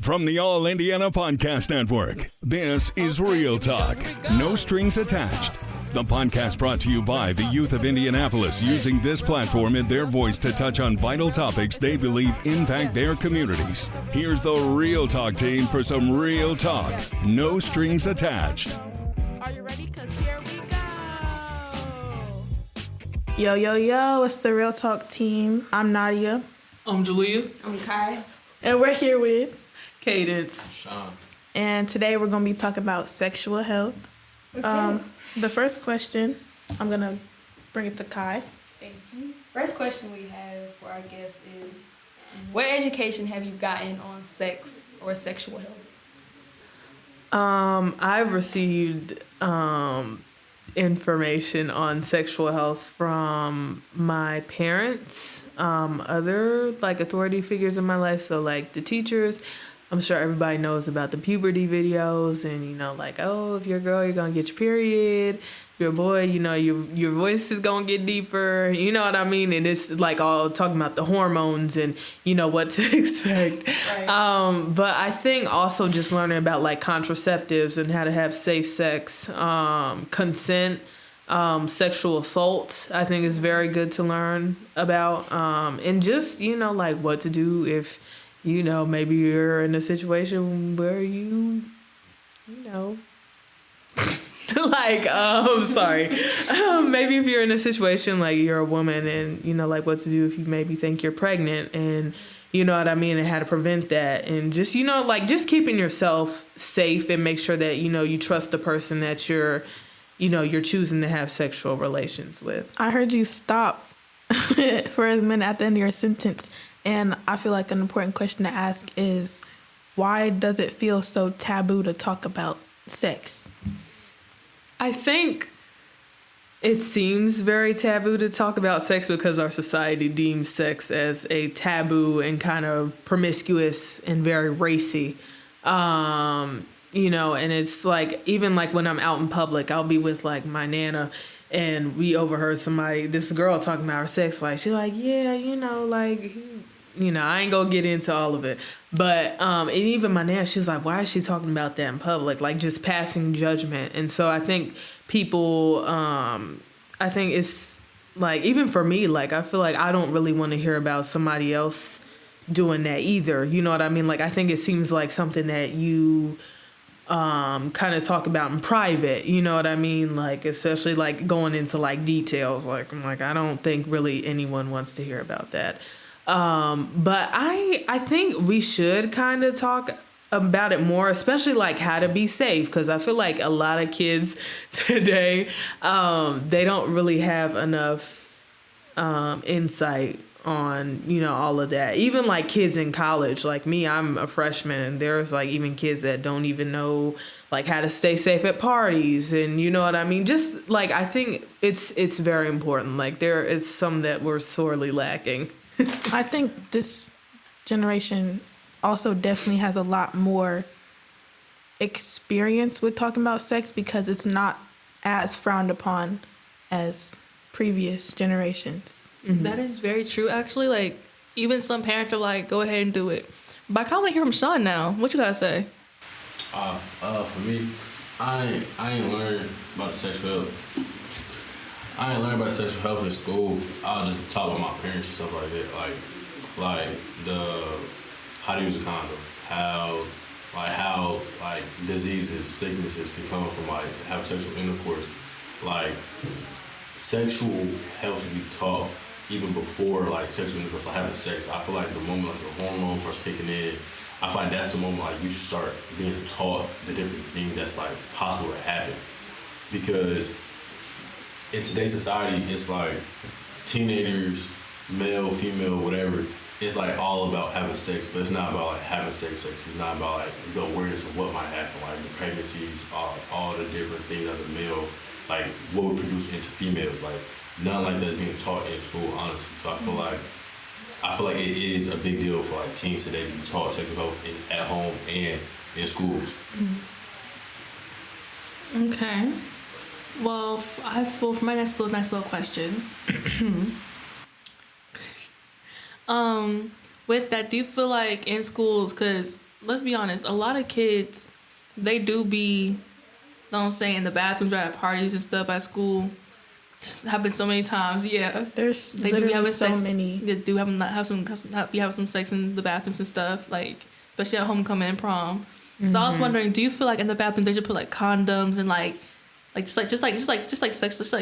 From the All Indiana Podcast Network, this is Real Talk, No Strings Attached. The podcast brought to you by the youth of Indianapolis, using this platform and their voice to touch on vital topics they believe impact their communities. Here's the Real Talk team for some real talk, no strings attached. Are you ready? Because here we go. Yo, it's the Real Talk team. I'm Nadia. I'm Julia. I'm Kai. And we're here with Cadence. Sean. And today we're going to be talking about sexual health. Okay. The first question, I'm going to bring it to Kai. Thank you. First question we have for our guest is, what education have you gotten on sex or sexual health? I've received information on sexual health from my parents, other authority figures in my life, so the teachers. I'm sure everybody knows about the puberty videos and, oh, if you're a girl, you're going to get your period. If you're a boy, your voice is going to get deeper. You know what I mean? And it's all talking about the hormones and, what to expect. Right. But I think also just learning about contraceptives and how to have safe sex, consent, sexual assault, I think is very good to learn about. And just, what to do if, maybe you're in a situation where sorry. Maybe if you're in a situation you're a woman and, what to do if you maybe think you're pregnant and, you know what I mean, and how to prevent that. And just, just keeping yourself safe and make sure that, you trust the person that you're choosing to have sexual relations with. I heard you stop for a minute at the end of your sentence. And I feel like an important question to ask is, why does it feel so taboo to talk about sex? I think it seems very taboo to talk about sex because our society deems sex as a taboo and kind of promiscuous and very racy. And it's even when I'm out in public, I'll be with my Nana and we overheard this girl talking about her sex life. She's like, yeah, I ain't gonna get into all of it. But, and even my Nana, she was like, why is she talking about that in public? Just passing judgment. And so I think people, I think it's even for me, I feel like I don't really want to hear about somebody else doing that either. You know what I mean? I think it seems like something that you kind of talk about in private, you know what I mean? Especially going into details. I'm I don't think really anyone wants to hear about that. But I think we should kind of talk about it more, especially how to be safe, because I feel like a lot of kids today, they don't really have enough insight on, all of that. Even kids in college, me, I'm a freshman, and there's even kids that don't even know how to stay safe at parties, and you know what I mean? Just I think it's very important. There is some that we're sorely lacking. I think this generation also definitely has a lot more experience with talking about sex because it's not as frowned upon as previous generations. Mm-hmm. That is very true. Actually, even some parents are go ahead and do it. But I kind of want to hear from Sean now. What you gotta say? For me, I ain't learned about sexual health. I ain't learned about sexual health in school. I was just taught by my parents and stuff like that. How to use a condom, how diseases, sicknesses can come from having sexual intercourse. Sexual health should be taught even before sexual intercourse, having sex. I feel the moment the hormones first kicking in, I find that's the moment you should start being taught the different things that's possible to happen. Because in today's society, it's teenagers, male, female, whatever, it's all about having sex, but it's not about having sex. It's not about the awareness of what might happen, the pregnancies, all the different things as a male, what would produce into females. None like that is being taught in school, honestly. So I feel like it is a big deal for teens today to be taught sexual health at home and in schools. Okay. Well, for my nice little question. With that, do you feel in schools, because let's be honest, a lot of kids, they do be, you know what I'm saying, in the bathrooms or at parties and stuff at school. Happened so many times, yeah. There's They do be literally having so sex. many. They do have some sex in the bathrooms and stuff, like especially at homecoming and prom. So I was wondering, do you feel like in the bathroom they should put like condoms and like sex, just like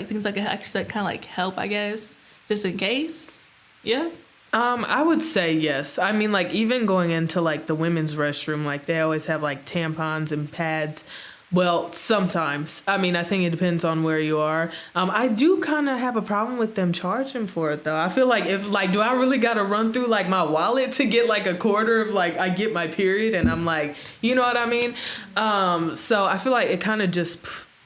things like actually like kind of like help, I guess, just in case, yeah. I would say yes. I mean, like, even going into, like, the women's restroom, like, they always have, like, tampons and pads. Well, sometimes. I mean, I think it depends on where you are. I do kind of have a problem with them charging for it, though. I feel like do I really got to run through, like, my wallet to get, like, a quarter of, like, I get my period, and I'm like, you know what I mean? So I feel like it kind of just,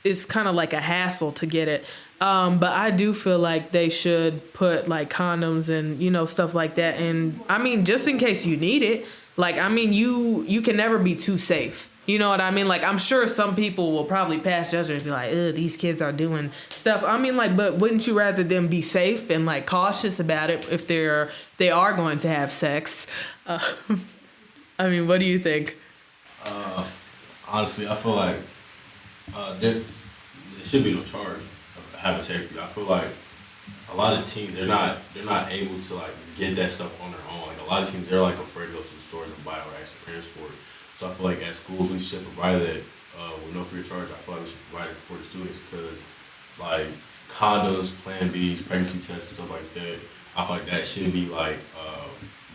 it's kind of like a hassle to get it. But I do feel like they should put like condoms and, you know, stuff like that. And I mean, just in case you need it, like, I mean, you can never be too safe. You know what I mean? Like, I'm sure some people will probably pass judgment and be like, ugh, these kids are doing stuff. I mean, like, but wouldn't you rather them be safe and like cautious about it if they are going to have sex? I mean, what do you think? Honestly, I feel like there should be no charge of having safety. I feel like a lot of teams they're not able to like get that stuff on their own. Like a lot of teams they're like afraid to go to the stores and buy it or ask their parents for it. So I feel like at schools we should provide that with no free charge. I feel like we should provide it for the students because like condoms, Plan Bs, pregnancy tests and stuff like that. I feel like that should be like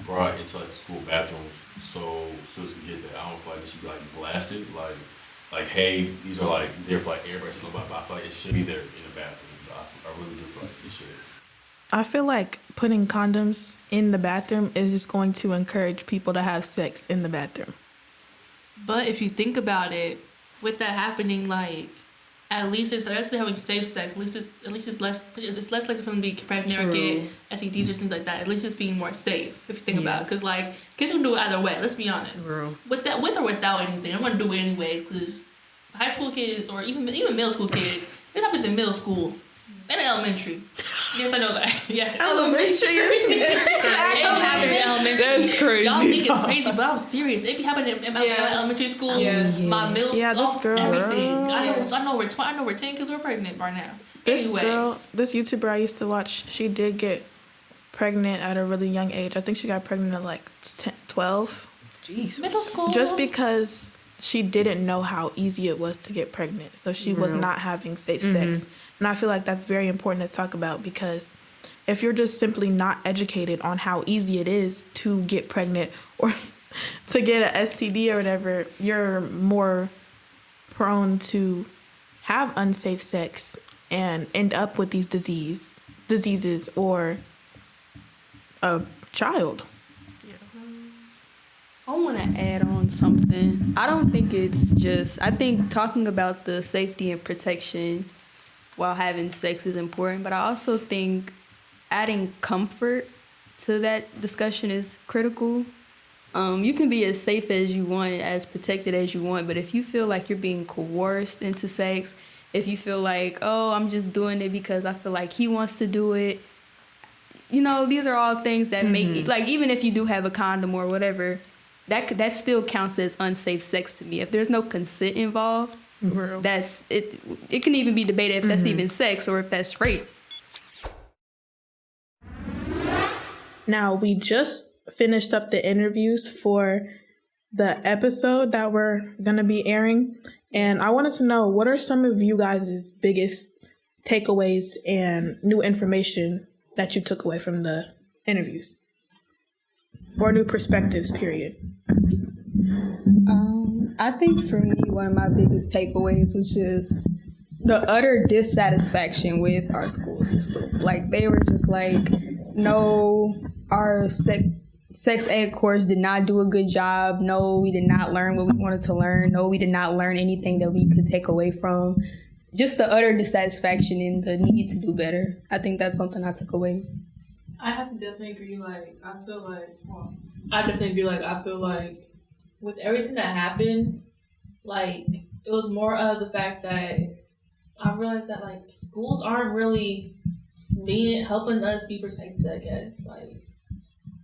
brought into like the school bathrooms so students can get that. I don't feel like it should be like blasted like hey, these are like there for like everybody to know about, but I feel like it should be there in the bathroom. I really do feel like it should. I feel like putting condoms in the bathroom is just going to encourage people to have sex in the bathroom. But if you think about it, with that happening, like at least they're having safe sex. At least it's less likely for them to be pregnant or get STDs or things like that. At least it's being more safe if you think about it. Because like kids can do it either way. Let's be honest. With or without anything, I'm gonna do it anyways. Because high school kids or even middle school kids, it happens in middle school and in elementary. Yes, I know that. Yeah, elementary. It happens in elementary. That's crazy. Y'all think it's crazy, but I'm serious. It be happening in my elementary school, my middle school, this girl. everything. I know where 10 kids were pregnant right now. This YouTuber I used to watch, she did get pregnant at a really young age. I think she got pregnant at like 12. Jeez. Middle school. Just because she didn't know how easy it was to get pregnant. So she was not having safe sex. And I feel like that's very important to talk about because if you're just simply not educated on how easy it is to get pregnant or to get an STD or whatever, you're more prone to have unsafe sex and end up with these diseases or a child. I want to add on something. I don't think it's just, I think talking about the safety and protection while having sex is important, but I also think adding comfort to that discussion is critical. You can be as safe as you want, as protected as you want, but if you feel like you're being coerced into sex, if you feel like, oh, I'm just doing it because I feel like he wants to do it, you know, these are all things that make it, like, even if you do have a condom or whatever, that still counts as unsafe sex to me. If there's no consent involved, that's it. It can even be debated if that's even sex or if that's rape. Now, we just finished up the interviews for the episode that we're going to be airing. And I wanted to know, what are some of you guys' biggest takeaways and new information that you took away from the interviews? Or new perspectives, period. I think for me, one of my biggest takeaways was just the utter dissatisfaction with our school system. Like, they were just like, no, our sex ed course did not do a good job. No, we did not learn what we wanted to learn. No, we did not learn anything that we could take away from. Just the utter dissatisfaction and the need to do better. I think that's something I took away. I have to definitely agree. I feel like with everything that happened, like, it was more of the fact that I realized that, like, schools aren't really helping us be protected, I guess. Like,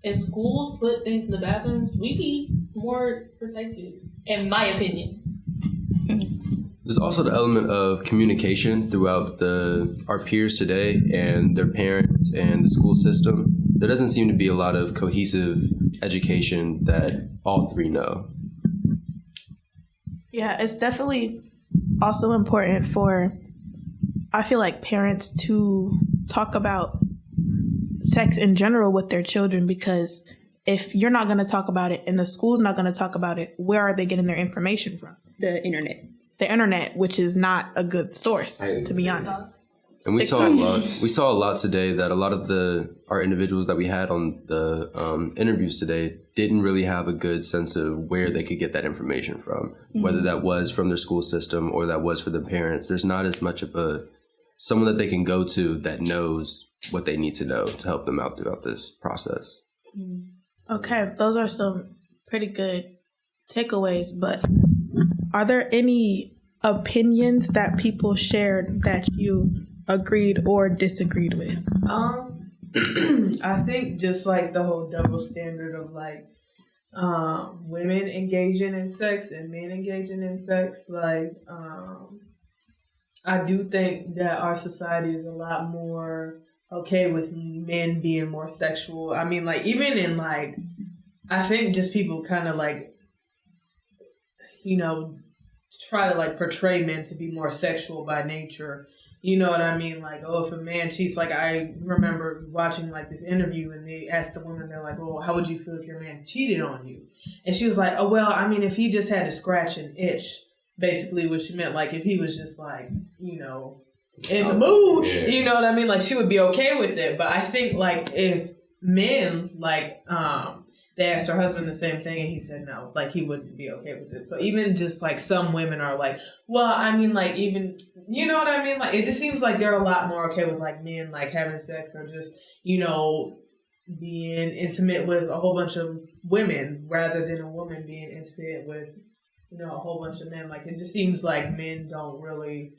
if schools put things in the bathrooms, we be more protected, in my opinion. There's also the element of communication throughout our peers today and their parents and the school system. There doesn't seem to be a lot of cohesive education that all three know. Yeah, it's definitely also important for, I feel like, parents to talk about sex in general with their children, because if you're not going to talk about it and the school's not going to talk about it, where are they getting their information from? The internet. The internet, which is not a good source, to be honest. And we saw a lot today that a lot of our individuals that we had on the interviews today didn't really have a good sense of where they could get that information from, whether that was from their school system or that was for their parents. There's not as much of someone that they can go to that knows what they need to know to help them out throughout this process. Okay, those are some pretty good takeaways, but are there any opinions that people shared that you agreed or disagreed with? I think just like the whole double standard of like women engaging in sex and men engaging in sex, like I do think that our society is a lot more okay with men being more sexual. I mean, like, even in like, I think just people kind of like, you know, try to like portray men to be more sexual by nature. You know what I mean? Like, oh, if a man cheats, like I remember watching like this interview and they asked the woman, they're like, well, how would you feel if your man cheated on you? And she was like, oh, well, I mean, if he just had to scratch an itch, basically what she meant, like if he was just like, you know, in the mood, you know what I mean? Like she would be okay with it. But I think like if men like, they asked her husband the same thing and he said no, like he wouldn't be okay with it. So even just like some women are like, well, I mean, like even, you know what I mean? Like it just seems like they're a lot more okay with like men like having sex or just, you know, being intimate with a whole bunch of women rather than a woman being intimate with, you know, a whole bunch of men. Like it just seems like men don't really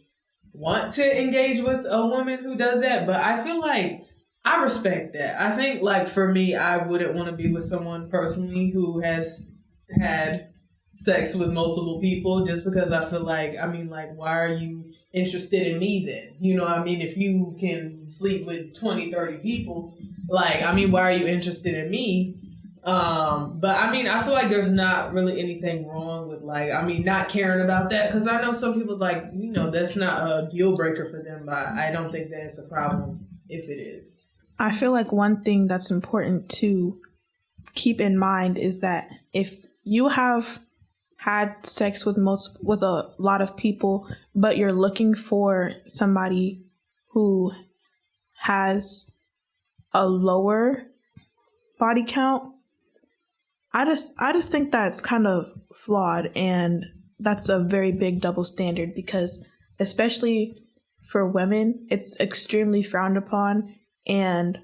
want to engage with a woman who does that. But I feel like I respect that. I think, like, for me, I wouldn't want to be with someone personally who has had sex with multiple people just because I feel like, I mean, like, why are you interested in me then? You know what I mean? If you can sleep with 20, 30 people, like, I mean, why are you interested in me? But, I mean, I feel like there's not really anything wrong with, like, I mean, not caring about that. Because I know some people, like, you know, that's not a deal breaker for them, but I don't think that it's a problem if it is. I feel like one thing that's important to keep in mind is that if you have had sex with a lot of people, but you're looking for somebody who has a lower body count, I just think that's kind of flawed, and that's a very big double standard because especially for women, it's extremely frowned upon. And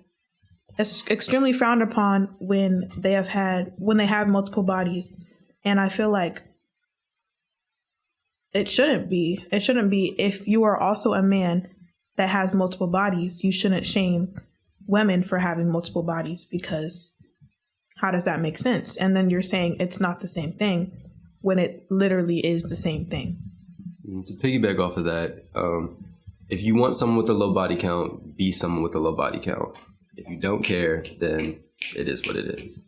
it's extremely frowned upon when they have multiple bodies. And I feel like it shouldn't be. It shouldn't be. If you are also a man that has multiple bodies, you shouldn't shame women for having multiple bodies, because how does that make sense? And then you're saying it's not the same thing when it literally is the same thing. To piggyback off of that, if you want someone with a low body count, be someone with a low body count. If you don't care, then it is what it is.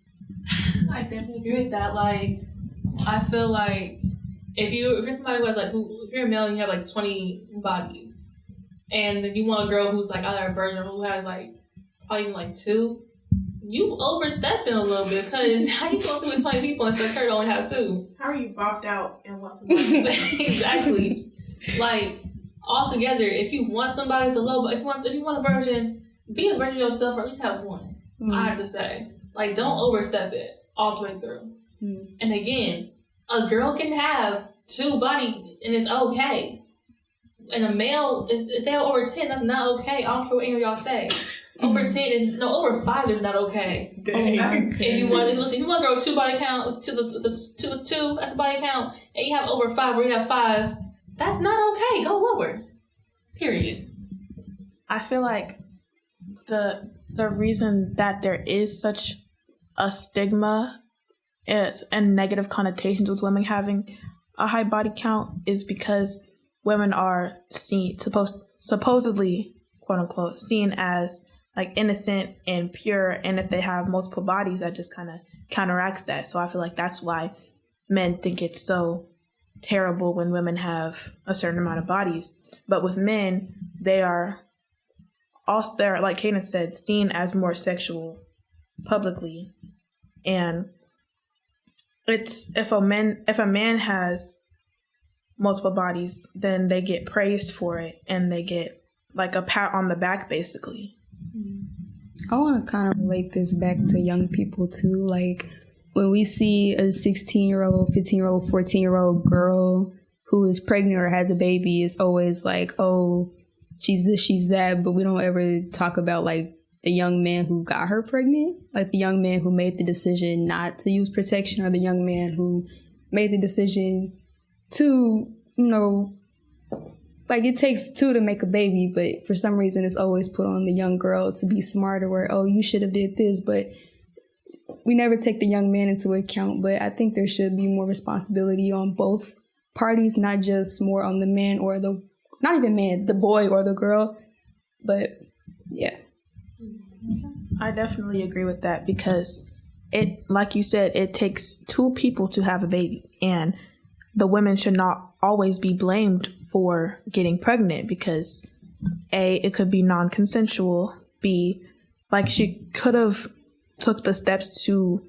I definitely agree with that. Like, I feel like if you're somebody who has like, if you're a male and you have like 20 bodies, and then you want a girl who's like either a virgin who has like probably even like 2, you overstepping a little bit, because how you supposed to with 20 people and expect her to only have 2? How are you bopped out and want somebody? Exactly. Like, altogether, if you want somebody with a low, if you want a virgin, be a virgin yourself, or at least have one. I have to say, like, don't overstep it all the way through. And again, a girl can have 2 bodies, and it's okay. And a male, if they're over 10, that's not okay. I don't care what any of y'all say. Over 10 over 5 is not okay. If you want to grow 2 body count to the 2, that's a body count, and you have over 5 where you have 5. That's not okay. Go lower. Period. I feel like the reason that there is such a stigma and negative connotations with women having a high body count is because women are supposedly, quote unquote, seen as like innocent and pure, and if they have multiple bodies, that just kind of counteracts that. So I feel like that's why men think it's so terrible when women have a certain amount of bodies. But with men, they are also, they're, like Kaden said, seen as more sexual publicly. And it's if a man has multiple bodies, then they get praised for it and they get like a pat on the back, basically. I want to kind of relate this back to young people too. Like when we see a 16-year-old, 15-year-old, 14-year-old girl who is pregnant or has a baby, it's always like, oh, she's this, she's that. But we don't ever talk about like the young man who got her pregnant, like the young man who made the decision not to use protection, or the young man who made the decision to, like it takes two to make a baby, but for some reason it's always put on the young girl to be smarter, where, oh, you should have did this, but we never take the young man into account. But I think there should be more responsibility on both parties, not just more on the man or not even man, the boy or the girl. But yeah. I definitely agree with that because it, like you said, it takes two people to have a baby, and the women should not always be blamed for getting pregnant because A, it could be non-consensual, B, like she could have took the steps to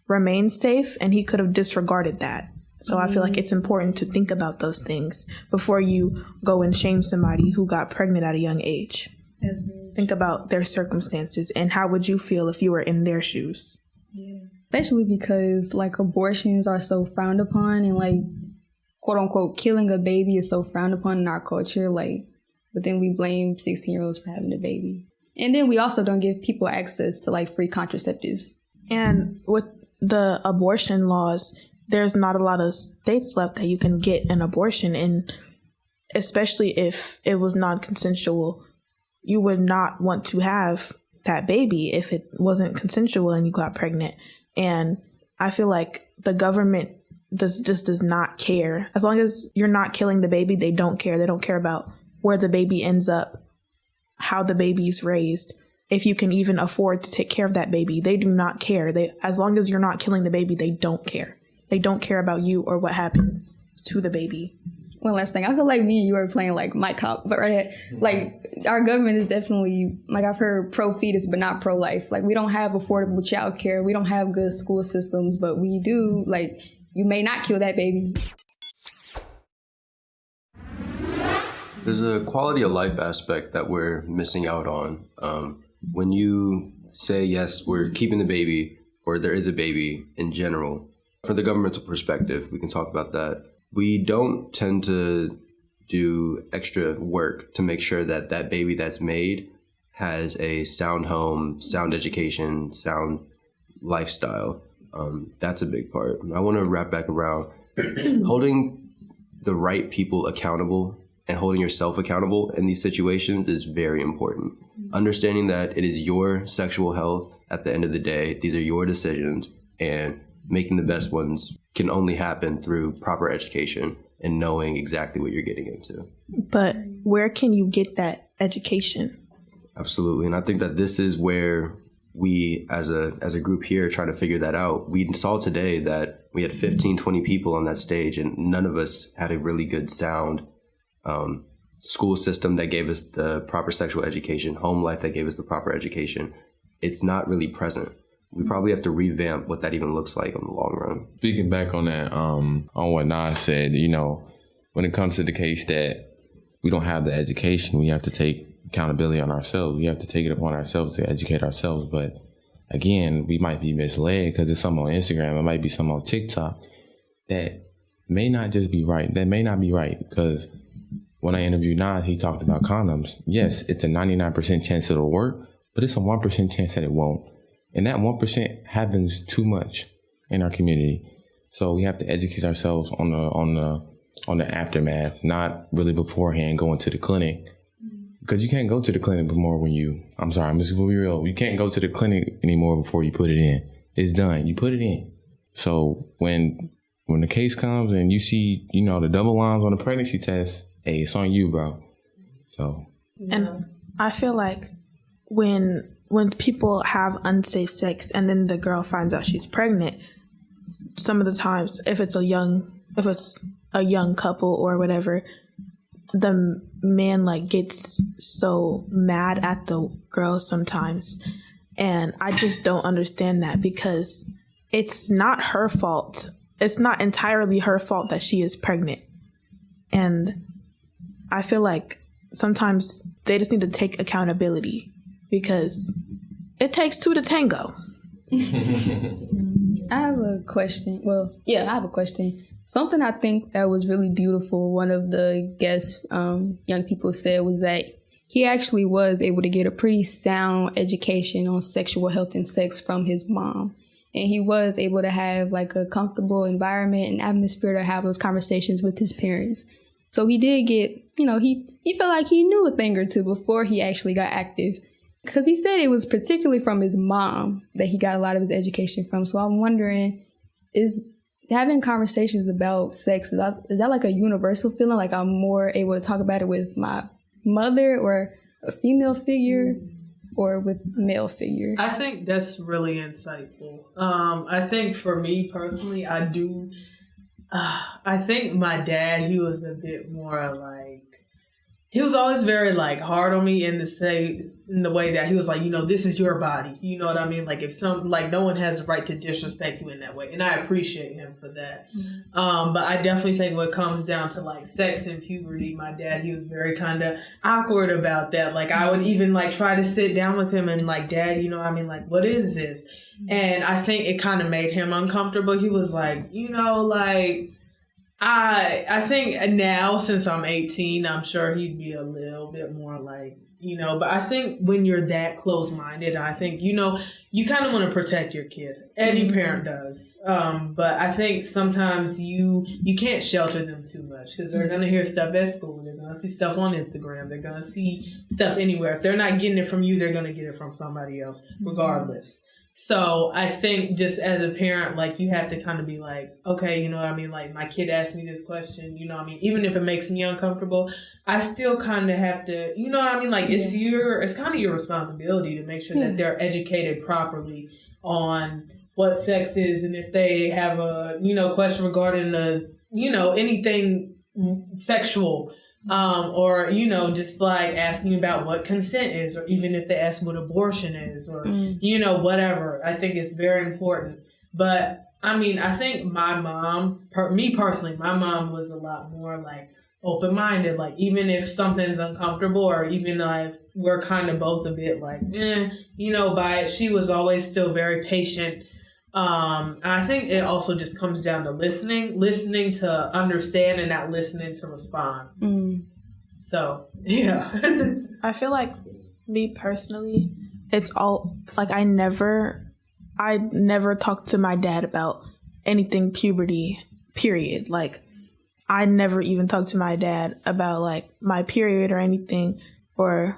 remain safe and he could have disregarded that. So I feel like it's important to think about those things before you go and shame somebody who got pregnant at a young age. Think about their circumstances and how would you feel if you were in their shoes? Yeah. Especially because like abortions are so frowned upon, and like quote unquote killing a baby is so frowned upon in our culture. Like, but then we blame 16-year-olds for having a baby. And then we also don't give people access to like free contraceptives. And with the abortion laws, there's not a lot of states left that you can get an abortion, and especially if it was non-consensual, you would not want to have that baby if it wasn't consensual and you got pregnant. And I feel like the government does not care. As long as you're not killing the baby, they don't care. They don't care about where the baby ends up, how the baby's raised, if you can even afford to take care of that baby. They do not care. As long as you're not killing the baby, they don't care. They don't care about you or what happens to the baby. One last thing. I feel like me and you are playing like my cop, but right, like our government is definitely, like I've heard pro-fetus, but not pro-life. Like we don't have affordable childcare. We don't have good school systems, but we do, like, you may not kill that baby. There's a quality of life aspect that we're missing out on. When you say, yes, we're keeping the baby, or there is a baby in general, from the governmental perspective, we can talk about that. We don't tend to do extra work to make sure that that baby that's made has a sound home, sound education, sound lifestyle. That's a big part. I want to wrap back around holding the right people accountable and holding yourself accountable in these situations is very important. Understanding that it is your sexual health at the end of the day, these are your decisions, and making the best ones can only happen through proper education and knowing exactly what you're getting into. But where can you get that education? Absolutely. And I think that this is where we as a group here try to figure that out. We saw today that we had 15, 20 people on that stage, and none of us had a really good sound school system that gave us the proper sexual education, home life that gave us the proper education. It's not really present. We probably have to revamp what that even looks like in the long run. Speaking back on that, on what Nas said, when it comes to the case that we don't have the education, we have to take accountability on ourselves. We have to take it upon ourselves to educate ourselves. But again, we might be misled because there's something on Instagram, it might be something on TikTok that may not just be right. That may not be right, because when I interviewed Nas, he talked about condoms. Yes, it's a 99% chance it'll work, but it's a 1% chance that it won't. And that 1% happens too much in our community. So we have to educate ourselves on the aftermath, not really beforehand going to the clinic. Because you can't go to the clinic before I'm just going to be real. You can't go to the clinic anymore before you put it in. It's done. You put it in. So when the case comes and you see, the double lines on the pregnancy test, hey, it's on you, bro. So. And I feel like when people have unsafe sex and then the girl finds out she's pregnant, some of the times, if it's a young couple or whatever, the man gets so mad at the girl sometimes. And I just don't understand that, because it's not her fault. It's not entirely her fault that she is pregnant. And I feel like sometimes they just need to take accountability, because it takes two to tango. I have a question. I have a question. Something I think that was really beautiful, one of the guest young people said, was that he actually was able to get a pretty sound education on sexual health and sex from his mom. And he was able to have a comfortable environment and atmosphere to have those conversations with his parents. So he did get, he felt like he knew a thing or two before he actually got active. Because he said it was particularly from his mom that he got a lot of his education from. So I'm wondering, is having conversations about sex, is that a universal feeling? Like I'm more able to talk about it with my mother or a female figure or with a male figure? I think that's really insightful. I think for me personally, I think my dad, he was a bit more he was always very hard on me in the way that he was this is your body. You know what I mean? If no one has the right to disrespect you in that way. And I appreciate him for that. Mm-hmm. But I definitely think when it comes down to sex and puberty, my dad, he was very kind of awkward about that. I would even try to sit down with him and Dad, what is this? Mm-hmm. And I think it kind of made him uncomfortable. He was I think now, since I'm 18, I'm sure he'd be a little bit more but I think when you're that close-minded, I think, you kind of want to protect your kid. Any parent does. But I think sometimes you can't shelter them too much, because they're going to hear stuff at school. They're going to see stuff on Instagram. They're going to see stuff anywhere. If they're not getting it from you, they're going to get it from somebody else, regardless. So I think just as a parent, you have to kind of be okay, my kid asked me this question, even if it makes me uncomfortable, I still kind of have to, it's kind of your responsibility to make sure that they're educated properly on what sex is, and if they have a, question regarding anything sexual, or, just asking about what consent is, or even if they ask what abortion is, or, whatever. I think it's very important. But I think my mom, me personally, my mom was a lot more open-minded. Even if something's uncomfortable, or even if we're kind of both a bit by it, she was always still very patient. And I think it also just comes down to listening to understand and not listening to respond. So, yeah. I feel like me personally, it's all I never talked to my dad about anything puberty, period. I never even talked to my dad about my period or anything, or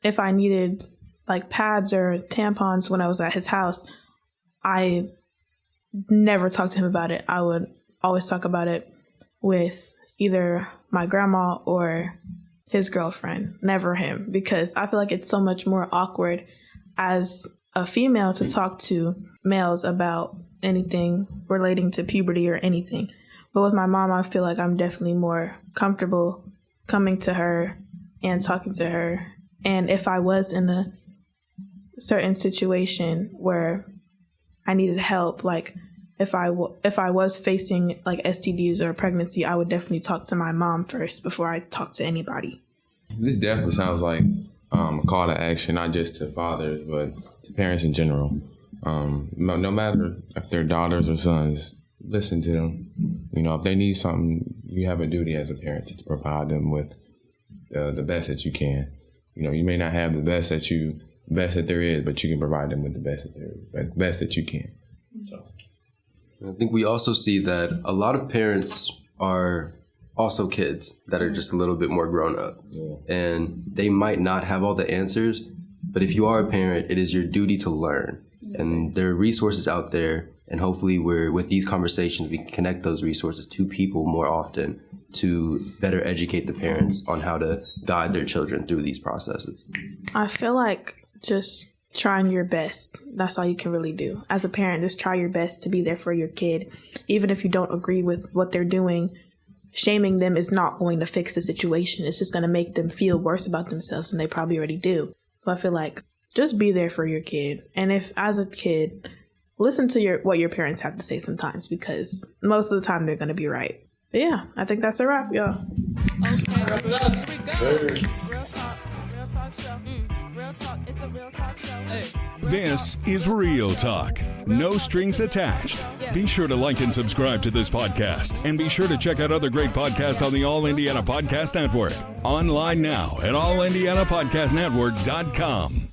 if I needed pads or tampons when I was at his house. I never talked to him about it. I would always talk about it with either my grandma or his girlfriend, never him, because I feel like it's so much more awkward as a female to talk to males about anything relating to puberty or anything. But with my mom, I feel like I'm definitely more comfortable coming to her and talking to her. And if I was in a certain situation where I needed help, if I was facing STDs or pregnancy, I would definitely talk to my mom first before I talk to anybody. This definitely sounds like a call to action, not just to fathers, but to parents in general. No matter if they're daughters or sons, listen to them. If they need something, you have a duty as a parent to provide them with the best that you can. You may not have the best that there is, but you can provide them with the best that you can. So. I think we also see that a lot of parents are also kids that are just a little bit more grown up. Yeah. And they might not have all the answers, but if you are a parent, it is your duty to learn. And there are resources out there And hopefully with these conversations, we can connect those resources to people more often to better educate the parents on how to guide their children through these processes. I feel like just trying your best. That's all you can really do. As a parent, just try your best to be there for your kid. Even if you don't agree with what they're doing, shaming them is not going to fix the situation. It's just going to make them feel worse about themselves than they probably already do. So I feel like just be there for your kid. And if, as a kid, listen to what your parents have to say sometimes, because most of the time they're going to be right. But yeah, I think that's a wrap, y'all. This is Real Talk. No strings attached. Be sure to like and subscribe to this podcast. And be sure to check out other great podcasts on the All Indiana Podcast Network. Online now at allindianapodcastnetwork.com.